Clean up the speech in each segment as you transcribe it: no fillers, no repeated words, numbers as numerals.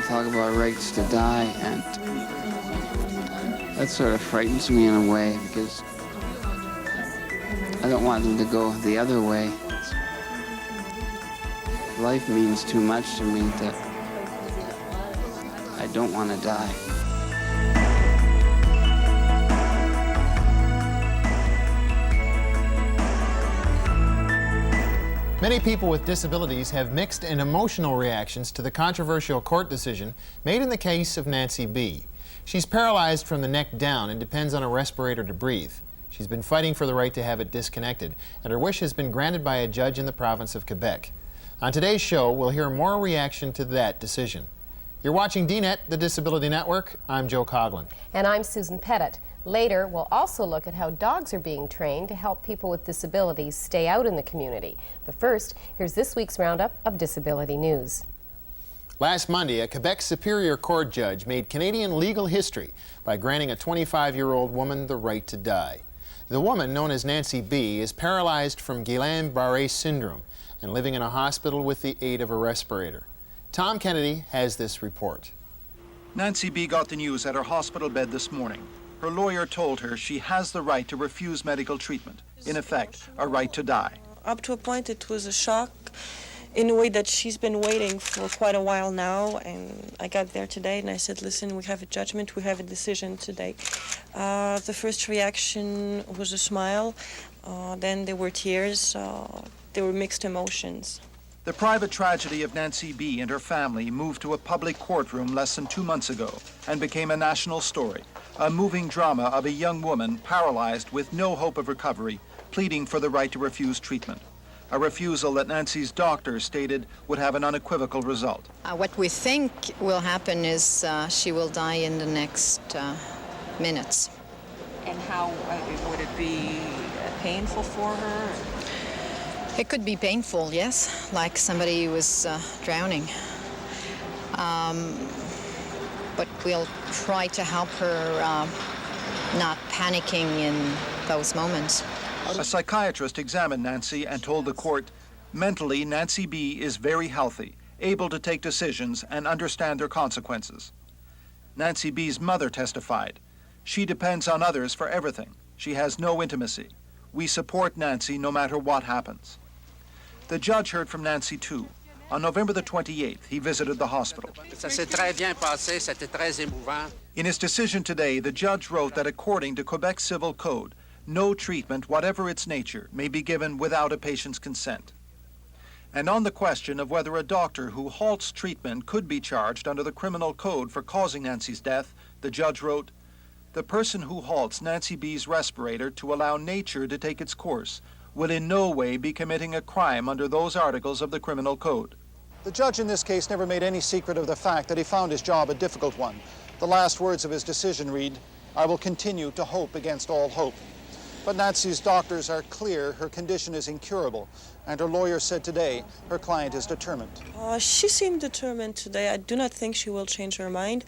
talk about rights to die, and that sort of frightens me in a way, because I don't want them to go the other way. Life means too much to me that I don't want to die. Many people with disabilities have mixed and emotional reactions to the controversial court decision made in the case of Nancy B. She's paralyzed from the neck down and depends on a respirator to breathe. She's been fighting for the right to have it disconnected, and her wish has been granted by a judge in the province of Quebec. On today's show, we'll hear more reaction to that decision. You're watching DNet, the Disability Network. I'm Joe Coughlin. And I'm Susan Pettit. Later, we'll also look at how dogs are being trained to help people with disabilities stay out in the community. But first, here's this week's roundup of disability news. Last Monday, a Quebec Superior Court judge made Canadian legal history by granting a 25-year-old woman the right to die. The woman, known as Nancy B., is paralyzed from Guillain-Barré syndrome and living in a hospital with the aid of a respirator. Tom Kennedy has this report. Nancy B. got the news at her hospital bed this morning. Her lawyer told her she has the right to refuse medical treatment. In effect, a right to die. Up to a point, it was a shock in a way that she's been waiting for quite a while now. And I got there today and I said, listen, we have a judgment, we have a decision today. The first reaction was a smile. Then there were tears. There were mixed emotions. The private tragedy of Nancy B. and her family moved to a public courtroom less than 2 months ago and became a national story. A moving drama of a young woman paralyzed with no hope of recovery, pleading for the right to refuse treatment. A refusal that Nancy's doctor stated would have an unequivocal result. What we think will happen is she will die in the next minutes. And how would it be painful for her? It could be painful, yes, like somebody was drowning. But we'll try to help her not panicking in those moments. A psychiatrist examined Nancy and told the court, mentally, Nancy B. is very healthy, able to take decisions and understand their consequences. Nancy B.'s mother testified, she depends on others for everything. She has no intimacy. We support Nancy no matter what happens. The judge heard from Nancy too. On November the 28th, he visited the hospital. In his decision today, the judge wrote that according to Quebec Civil Code, no treatment, whatever its nature, may be given without a patient's consent. And on the question of whether a doctor who halts treatment could be charged under the criminal code for causing Nancy's death, the judge wrote, the person who halts Nancy B.'s respirator to allow nature to take its course will in no way be committing a crime under those articles of the criminal code. The judge in this case never made any secret of the fact that he found his job a difficult one. The last words of his decision read, I will continue to hope against all hope. But Nancy's doctors are clear her condition is incurable, and her lawyer said today her client is determined. She seemed determined today. I do not think she will change her mind.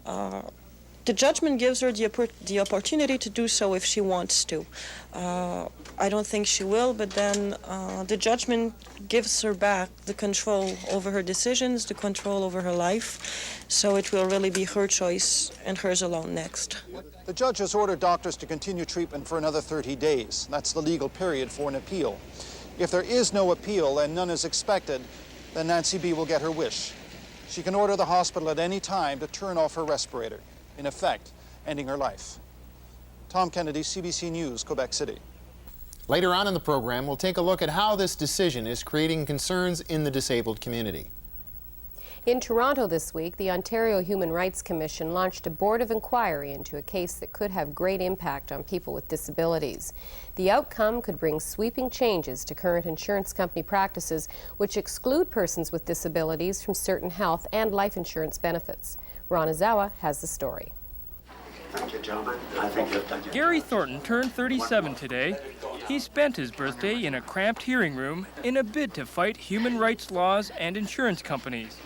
The judgment gives her the opportunity to do so if she wants to. I don't think she will, but then the judgment gives her back the control over her decisions, the control over her life. So it will really be her choice and hers alone next. The judge has ordered doctors to continue treatment for another 30 days. That's the legal period for an appeal. If there is no appeal and none is expected, then Nancy B. will get her wish. She can order the hospital at any time to turn off her respirator, in effect, ending her life. Tom Kennedy, CBC News, Quebec City. Later on in the program, we'll take a look at how this decision is creating concerns in the disabled community. In Toronto this week, the Ontario Human Rights Commission launched a board of inquiry into a case that could have great impact on people with disabilities. The outcome could bring sweeping changes to current insurance company practices, which exclude persons with disabilities from certain health and life insurance benefits. Ron Azawa has the story. Thank you, gentlemen. I think Gary Thornton turned 37 today. He spent his birthday in a cramped hearing room in a bid to fight human rights laws and insurance companies.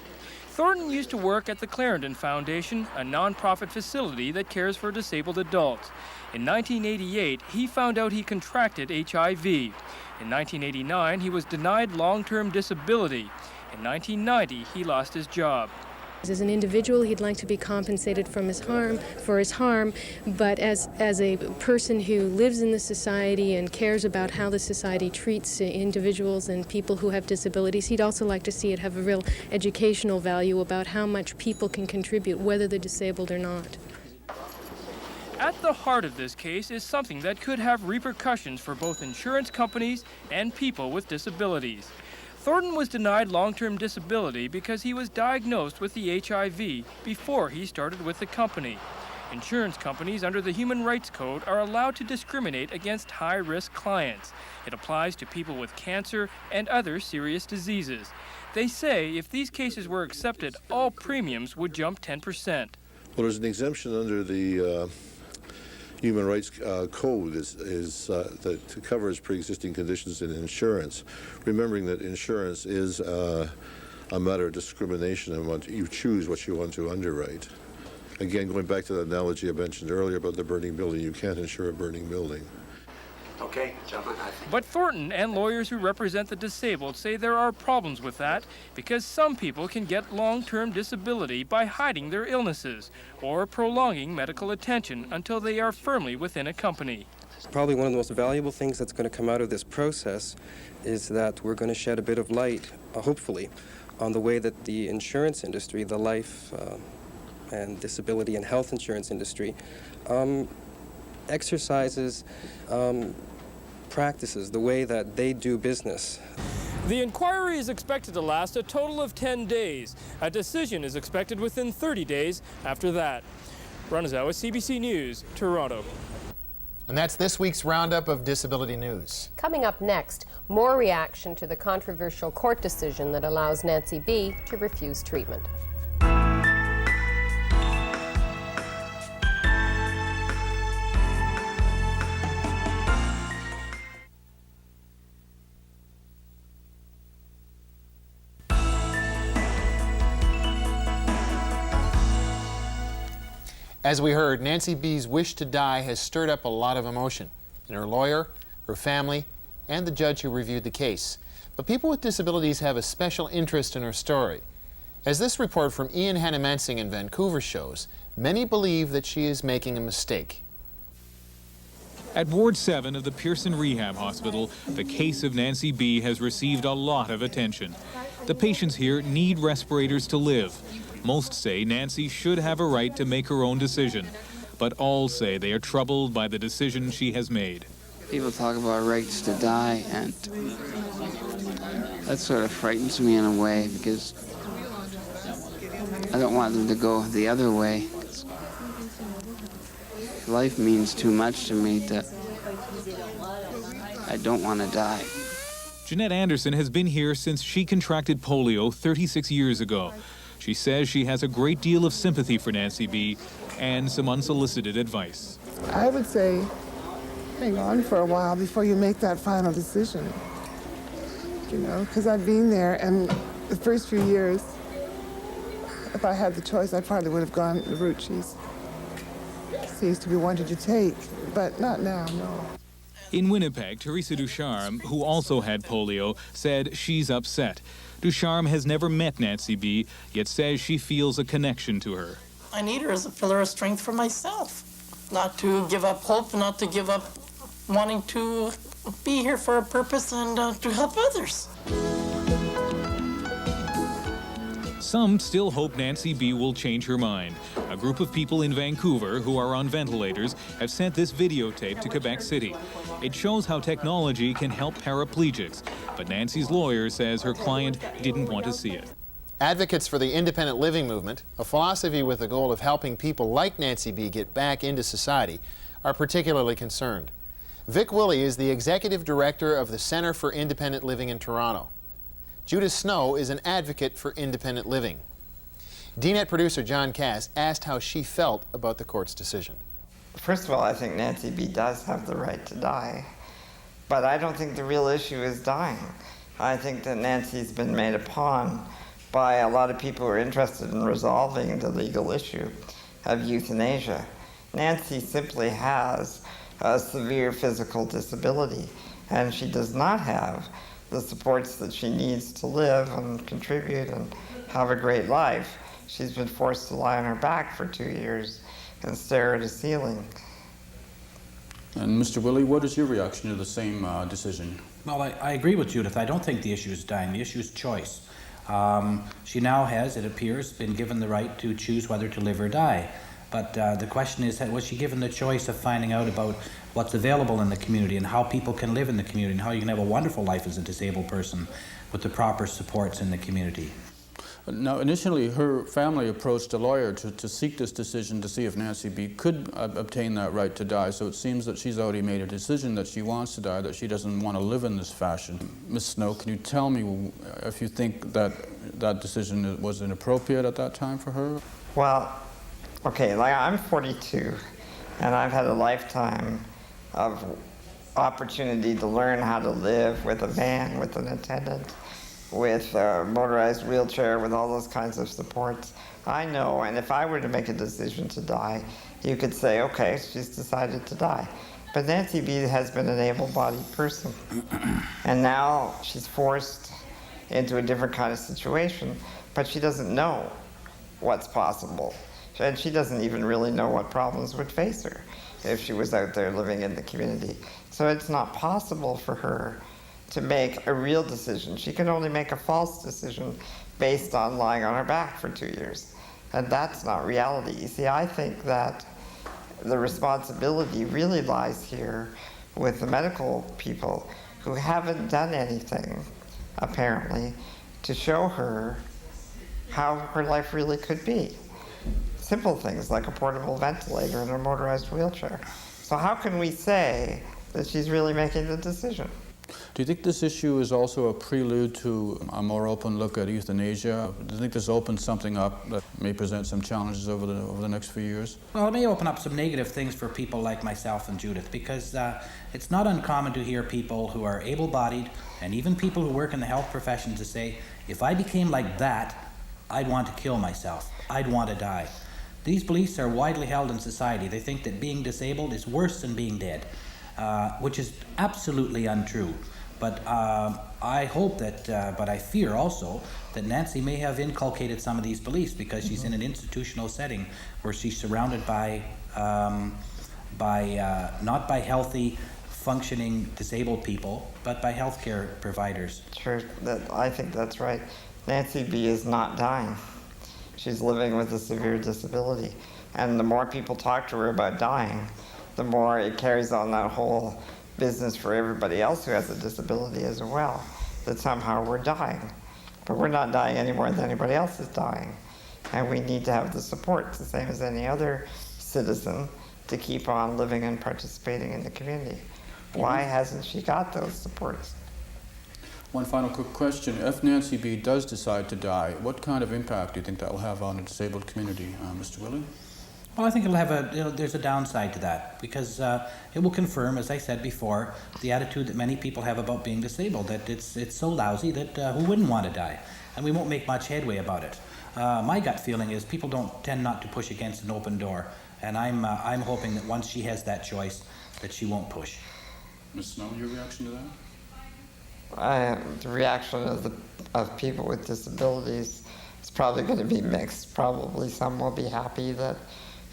Thornton used to work at the Clarendon Foundation, a non-profit facility that cares for disabled adults. In 1988, he found out he contracted HIV. In 1989, he was denied long-term disability. In 1990, he lost his job. As an individual, he'd like to be compensated for his harm, but as a person who lives in the society and cares about how the society treats individuals and people who have disabilities, he'd also like to see it have a real educational value about how much people can contribute, whether they're disabled or not. At the heart of this case is something that could have repercussions for both insurance companies and people with disabilities. Thornton was denied long-term disability because he was diagnosed with the HIV before he started with the company. Insurance companies under the Human Rights Code are allowed to discriminate against high-risk clients. It applies to people with cancer and other serious diseases. They say if these cases were accepted, all premiums would jump 10%. Well, there's an exemption under the Human Rights Code that covers pre-existing conditions in insurance, remembering that insurance is a matter of discrimination and you choose what you want to underwrite. Again, going back to the analogy I mentioned earlier about the burning building, you can't insure a burning building. Okay, gentlemen, I think. But Thornton and lawyers who represent the disabled say there are problems with that because some people can get long-term disability by hiding their illnesses or prolonging medical attention until they are firmly within a company. Probably one of the most valuable things that's going to come out of this process is that we're going to shed a bit of light, hopefully, on the way that the insurance industry, the life and disability and health insurance industry, exercises practices, the way that they do business. The inquiry is expected to last a total of 10 days. A decision is expected within 30 days after that. Ron Azawa, CBC News, Toronto. And that's this week's roundup of disability news. Coming up next, more reaction to the controversial court decision that allows Nancy B. to refuse treatment. As we heard, Nancy B.'s wish to die has stirred up a lot of emotion in her lawyer, her family, and the judge who reviewed the case. But people with disabilities have a special interest in her story. As this report from Ian Hannamansing in Vancouver shows, many believe that she is making a mistake. At Ward 7 of the Pearson Rehab Hospital, the case of Nancy B. has received a lot of attention. The patients here need respirators to live. Most say Nancy should have a right to make her own decision, but all say they are troubled by the decision she has made. People talk about rights to die, and that sort of frightens me in a way because I don't want them to go the other way. Life means too much to me that I don't want to die. Jeanette Anderson has been here since she contracted polio 36 years ago. She says she has a great deal of sympathy for Nancy B. and some unsolicited advice. I would say hang on for a while before you make that final decision. You know, because I've been there, and the first few years, if I had the choice, I probably would have gone the route she seems to be wanting to take, but not now, no. In Winnipeg, Teresa Ducharme, who also had polio, said she's upset. Ducharme has never met Nancy B., yet says she feels a connection to her. I need her as a pillar of strength for myself. Not to give up hope, not to give up wanting to be here for a purpose and to help others. Some still hope Nancy B. will change her mind. A group of people in Vancouver who are on ventilators have sent this videotape to Quebec City. It shows how technology can help paraplegics, but Nancy's lawyer says her client didn't want to see it. Advocates for the independent living movement, a philosophy with the goal of helping people like Nancy B. get back into society, are particularly concerned. Vic Willey is the executive director of the Centre for Independent Living in Toronto. Judith Snow is an advocate for independent living. DNet producer John Cass asked how she felt about the court's decision. First of all, I think Nancy B. does have the right to die, but I don't think the real issue is dying. I think that Nancy's been made a pawn by a lot of people who are interested in resolving the legal issue of euthanasia. Nancy simply has a severe physical disability, and she does not have the supports that she needs to live and contribute and have a great life. she's been forced to lie on her back for 2 years and stare at a ceiling. And Mr. Willie, what is your reaction to the same decision? Well, I agree with Judith. I don't think the issue is dying. The issue is choice. She now has, it appears, been given the right to choose whether to live or die. But the question is, was she given the choice of finding out about what's available in the community and how people can live in the community and how you can have a wonderful life as a disabled person with the proper supports in the community? Now, initially, her family approached a lawyer to seek this decision to see if Nancy B. could obtain that right to die. So it seems that she's already made a decision that she wants to die, that she doesn't want to live in this fashion. Ms. Snow, can you tell me if you think that that decision was inappropriate at that time for her? Well, okay, like I'm 42, and I've had a lifetime of opportunity to learn how to live with a van, with an attendant, with a motorized wheelchair, with all those kinds of supports. I know, and if I were to make a decision to die, you could say, okay, she's decided to die. But Nancy B. has been an able-bodied person, and now she's forced into a different kind of situation, but she doesn't know what's possible. And she doesn't even really know what problems would face her if she was out there living in the community. So it's not possible for her to make a real decision. She can only make a false decision based on lying on her back for 2 years. And that's not reality. You see, I think that the responsibility really lies here with the medical people who haven't done anything, apparently, to show her how her life really could be. Simple things like a portable ventilator and a motorized wheelchair. So how can we say that she's really making the decision? Do you think this issue is also a prelude to a more open look at euthanasia? Do you think this opens something up that may present some challenges over the next few years? Well, it may open up some negative things for people like myself and Judith, because it's not uncommon to hear people who are able-bodied and even people who work in the health profession to say, if I became like that, I'd want to kill myself. I'd want to die. These beliefs are widely held in society. They think that being disabled is worse than being dead, which is absolutely untrue. But I hope that, but I fear also that Nancy may have inculcated some of these beliefs because she's in an institutional setting where she's surrounded by not by healthy, functioning disabled people, but by healthcare providers. Sure, I think that's right. Nancy B. is not dying. She's living with a severe disability. And the more people talk to her about dying, the more it carries on that whole business for everybody else who has a disability as well, that somehow we're dying. But we're not dying any more than anybody else is dying. And we need to have the support, the same as any other citizen, to keep on living and participating in the community. Why hasn't she got those supports? One final quick question. If Nancy B. does decide to die, what kind of impact do you think that will have on the disabled community, Mr. Willie? Well, I think it'll have there's a downside to that, because it will confirm, as I said before, the attitude that many people have about being disabled, that it's so lousy that who wouldn't want to die? And we won't make much headway about it. My gut feeling is people tend not to push against an open door, and I'm hoping that once she has that choice, that she won't push. Ms. Snow, your reaction to that? The reaction of people with disabilities is probably going to be mixed. Probably some will be happy that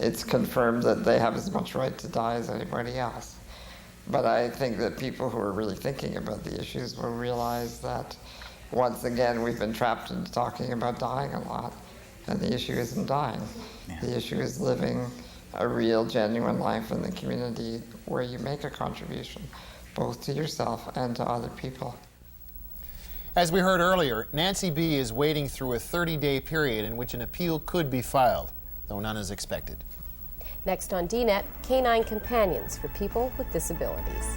it's confirmed that they have as much right to die as anybody else. But I think that people who are really thinking about the issues will realize that, once again, we've been trapped into talking about dying a lot, and the issue isn't dying. Yeah. The issue is living a real, genuine life in the community where you make a contribution, both to yourself and to other people. As we heard earlier, Nancy B. is wading through a 30-day period in which an appeal could be filed, though none is expected. Next on DNet, Canine Companions for people with disabilities.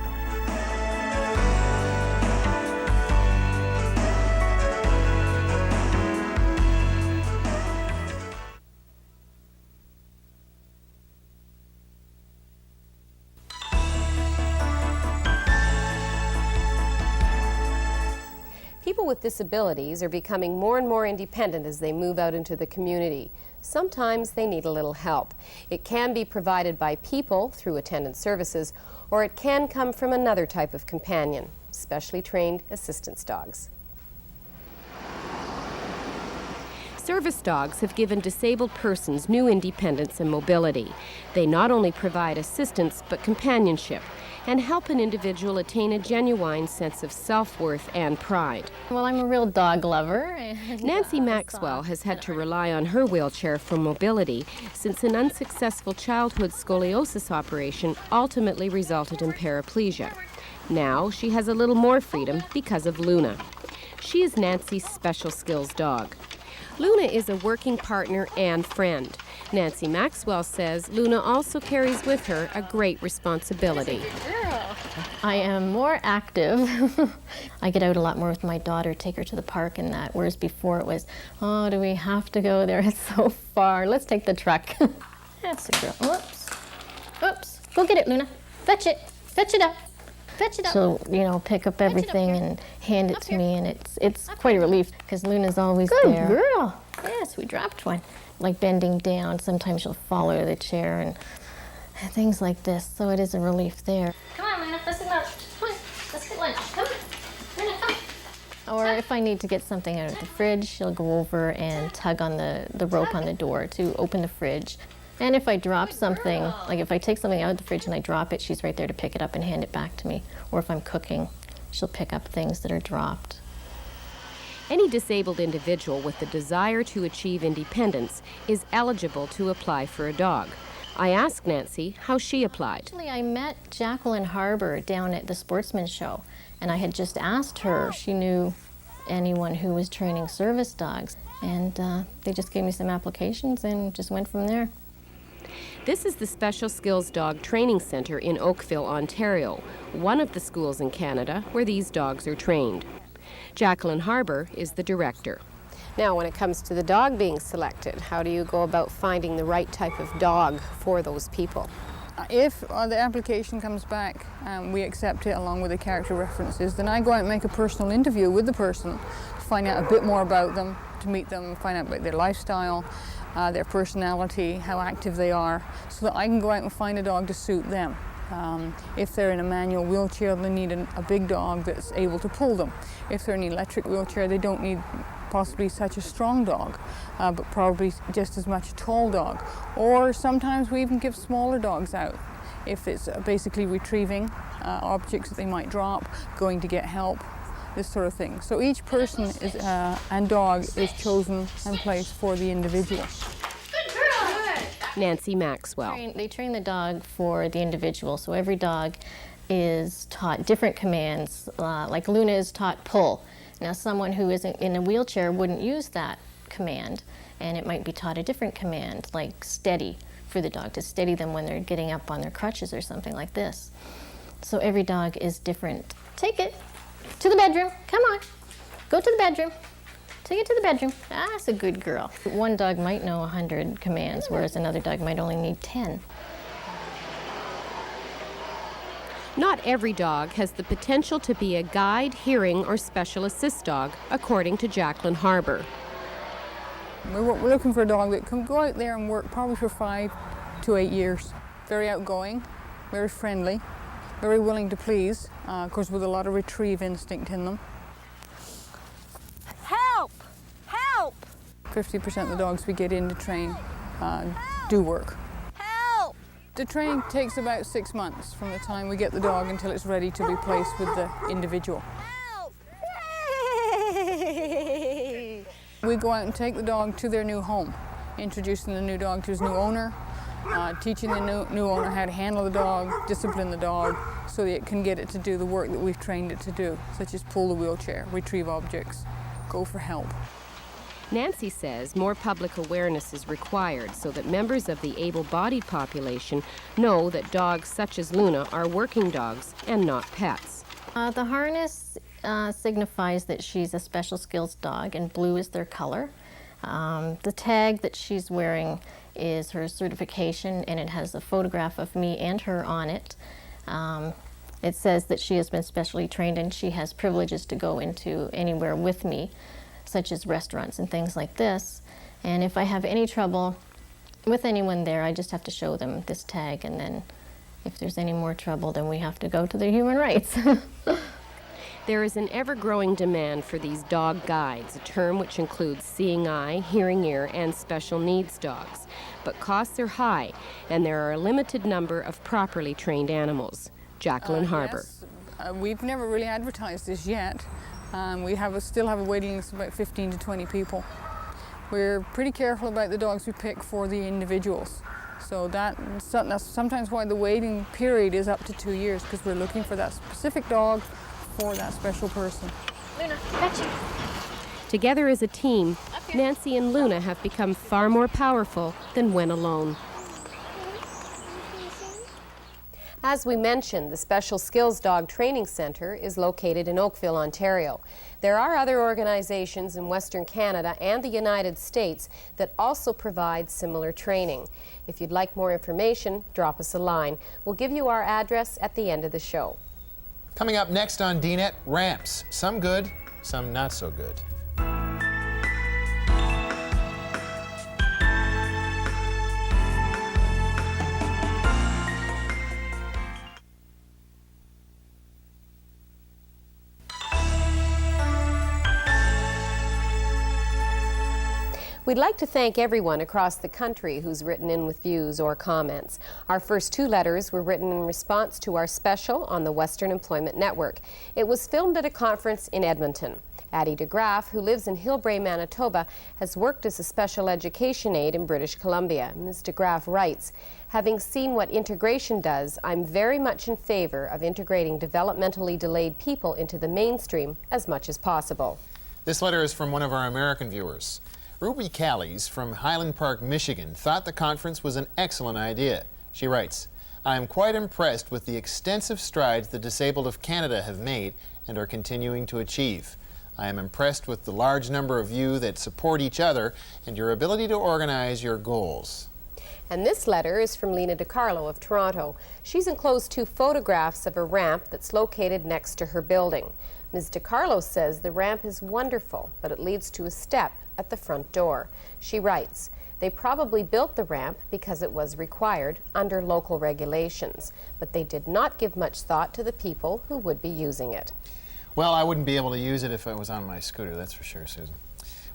People with disabilities are becoming more and more independent as they move out into the community. Sometimes they need a little help. It can be provided by people through attendant services, or it can come from another type of companion, specially trained assistance dogs. Service dogs have given disabled persons new independence and mobility. They not only provide assistance but companionship and help an individual attain a genuine sense of self-worth and pride. Well, I'm a real dog lover. Nancy Maxwell has had to rely on her wheelchair for mobility since an unsuccessful childhood scoliosis operation ultimately resulted in paraplegia. Now she has a little more freedom because of Luna. She is Nancy's special skills dog. Luna is a working partner and friend. Nancy Maxwell says Luna also carries with her a great responsibility. I am more active. I get out a lot more with my daughter, take her to the park and that, whereas before it was, oh, do we have to go there? It's so far. Let's take the truck. That's a girl. Whoops. Whoops. Go get it, Luna. Fetch it. Fetch it up. Fetch it up. So, you know, pick up everything and hand it to me, and it's quite a relief because Luna's always there. Good girl. Yes, we dropped one. Like bending down, sometimes she'll fall out of the chair and things like this, so it is a relief there. Come on, Luna, let's get lunch. Come on, let's get lunch. Come on. Luna, come. Or if I need to get something out of the fridge, she'll go over and tug on the rope on the door to open the fridge. And if I drop something, like if I take something out of the fridge and I drop it, she's right there to pick it up and hand it back to me. Or if I'm cooking, she'll pick up things that are dropped. Any disabled individual with the desire to achieve independence is eligible to apply for a dog. I asked Nancy how she applied. Actually, I met Jacqueline Harbour down at the Sportsman Show, and I had just asked her if she knew anyone who was training service dogs, and they just gave me some applications and just went from there. This is the Special Skills Dog Training Centre in Oakville, Ontario, one of the schools in Canada where these dogs are trained. Jacqueline Harbour is the director. Now, when it comes to the dog being selected, how do you go about finding the right type of dog for those people? If the application comes back and we accept it along with the character references, then I go out and make a personal interview with the person to find out a bit more about them, to meet them, find out about their lifestyle, their personality, how active they are, so that I can go out and find a dog to suit them. If they're in a manual wheelchair, they need a big dog that's able to pull them. If they're in an electric wheelchair, they don't need possibly such a strong dog, but probably just as much a tall dog. Or sometimes we even give smaller dogs out. If it's basically retrieving objects that they might drop, going to get help, this sort of thing. So each person is, and dog is chosen and placed for the individual. Nancy Maxwell. They train the dog for the individual, so every dog is taught different commands. Like Luna is taught pull. Now someone who isn't in a wheelchair wouldn't use that command, and it might be taught a different command, like steady, for the dog to steady them when they're getting up on their crutches or something like this. So every dog is different. Take it to the bedroom. Come on. Go to the bedroom. Take it to the bedroom. That's a good girl. One dog might know 100 commands, whereas another dog might only need 10. Not every dog has the potential to be a guide, hearing, or special assist dog, according to Jacqueline Harbour. We're looking for a dog that can go out there and work probably for 5 to 8 years. Very outgoing, very friendly, very willing to please, of course with a lot of retrieve instinct in them. Help! Help! 50% of the dogs we get in to train do work. Help! The training takes about 6 months from the time we get the dog until it's ready to be placed with the individual. Help! We go out and take the dog to their new home, introducing the new dog to his new owner, teaching the new owner how to handle the dog, discipline the dog, so that it can get it to do the work that we've trained it to do, such as pull the wheelchair, retrieve objects, go for help. Nancy says more public awareness is required so that members of the able-bodied population know that dogs such as Luna are working dogs and not pets. The harness signifies that she's a special skills dog, and blue is their color. The tag that she's wearing is her certification, and it has a photograph of me and her on it. It says that she has been specially trained and she has privileges to go into anywhere with me, such as restaurants and things like this. And if I have any trouble with anyone there, I just have to show them this tag, and then if there's any more trouble, then we have to go to the human rights. There is an ever-growing demand for these dog guides, a term which includes seeing eye, hearing ear, and special needs dogs. But costs are high, and there are a limited number of properly trained animals. Jacqueline Harbour. Yes. We've never really advertised this yet. We still have a waiting list of about 15 to 20 people. We're pretty careful about the dogs we pick for the individuals. So that's sometimes why the waiting period is up to 2 years, because we're looking for that specific dog for that special person. Luna, gotcha. Together as a team, Nancy and Luna have become far more powerful than when alone. As we mentioned, the Special Skills Dog Training Centre is located in Oakville, Ontario. There are other organizations in Western Canada and the United States that also provide similar training. If you'd like more information, drop us a line. We'll give you our address at the end of the show. Coming up next on DNet, ramps. Some good, some not so good. We'd like to thank everyone across the country who's written in with views or comments. Our first 2 letters were written in response to our special on the Western Employment Network. It was filmed at a conference in Edmonton. Addie DeGraff, who lives in Hillbrae, Manitoba, has worked as a special education aide in British Columbia. Ms. DeGraff writes, "Having seen what integration does, I'm very much in favor of integrating developmentally delayed people into the mainstream as much as possible." This letter is from one of our American viewers. Ruby Callies from Highland Park, Michigan, thought the conference was an excellent idea. She writes, "I am quite impressed with the extensive strides the disabled of Canada have made and are continuing to achieve. I am impressed with the large number of you that support each other and your ability to organize your goals." And this letter is from Lena DiCarlo of Toronto. She's enclosed 2 photographs of a ramp that's located next to her building. Ms. DiCarlo says the ramp is wonderful, but it leads to a step at the front door. She writes, "They probably built the ramp because it was required under local regulations, but they did not give much thought to the people who would be using it." Well, I wouldn't be able to use it if I was on my scooter, that's for sure, Susan.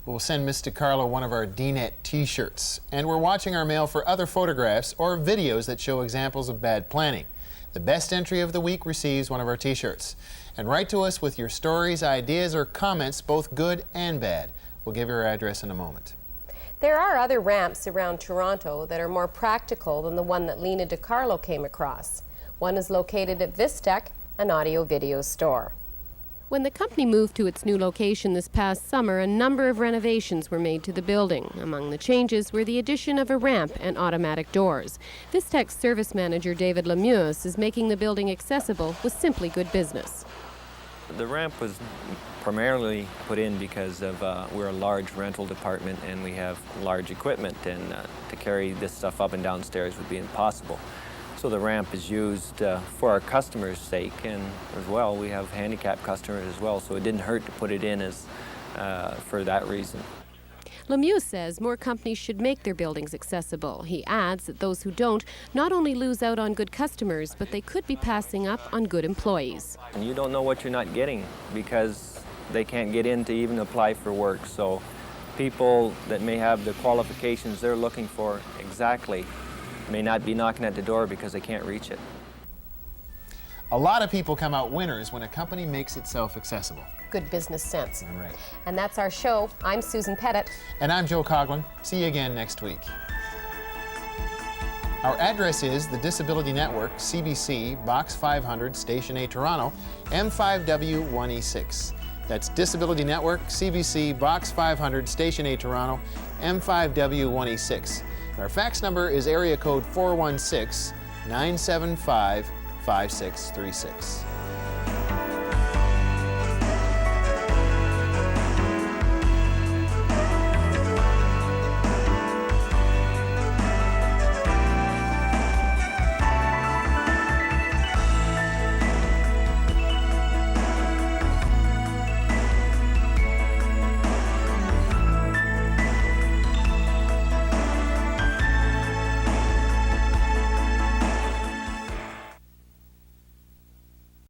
We'll send Ms. DiCarlo one of our DNet t-shirts, and we're watching our mail for other photographs or videos that show examples of bad planning. The best entry of the week receives one of our t-shirts. And write to us with your stories, ideas, or comments, both good and bad. We'll give you our address in a moment. There are other ramps around Toronto that are more practical than the one that Lena DiCarlo came across. One is located at Vistek, an audio-video store. When the company moved to its new location this past summer, a number of renovations were made to the building. Among the changes were the addition of a ramp and automatic doors. Vistek's service manager, David Lemieux, says making the building accessible was simply good business. The ramp was primarily put in because of we're a large rental department and we have large equipment, and to carry this stuff up and downstairs would be impossible. So the ramp is used for our customers' sake, and as well we have handicapped customers as well, so it didn't hurt to put it in as for that reason. Lemieux says more companies should make their buildings accessible. He adds that those who don't not only lose out on good customers, but they could be passing up on good employees. And you don't know what you're not getting because they can't get in to even apply for work. So people that may have the qualifications they're looking for exactly may not be knocking at the door because they can't reach it. A lot of people come out winners when a company makes itself accessible. Good business sense. All right. And that's our show. I'm Susan Pettit. And I'm Joe Coughlin. See you again next week. Our address is the Disability Network, CBC, Box 500, Station A, Toronto, M5W1E6. That's Disability Network, CBC, Box 500, Station A, Toronto, M5W1E6. And our fax number is area code 416-975-5636.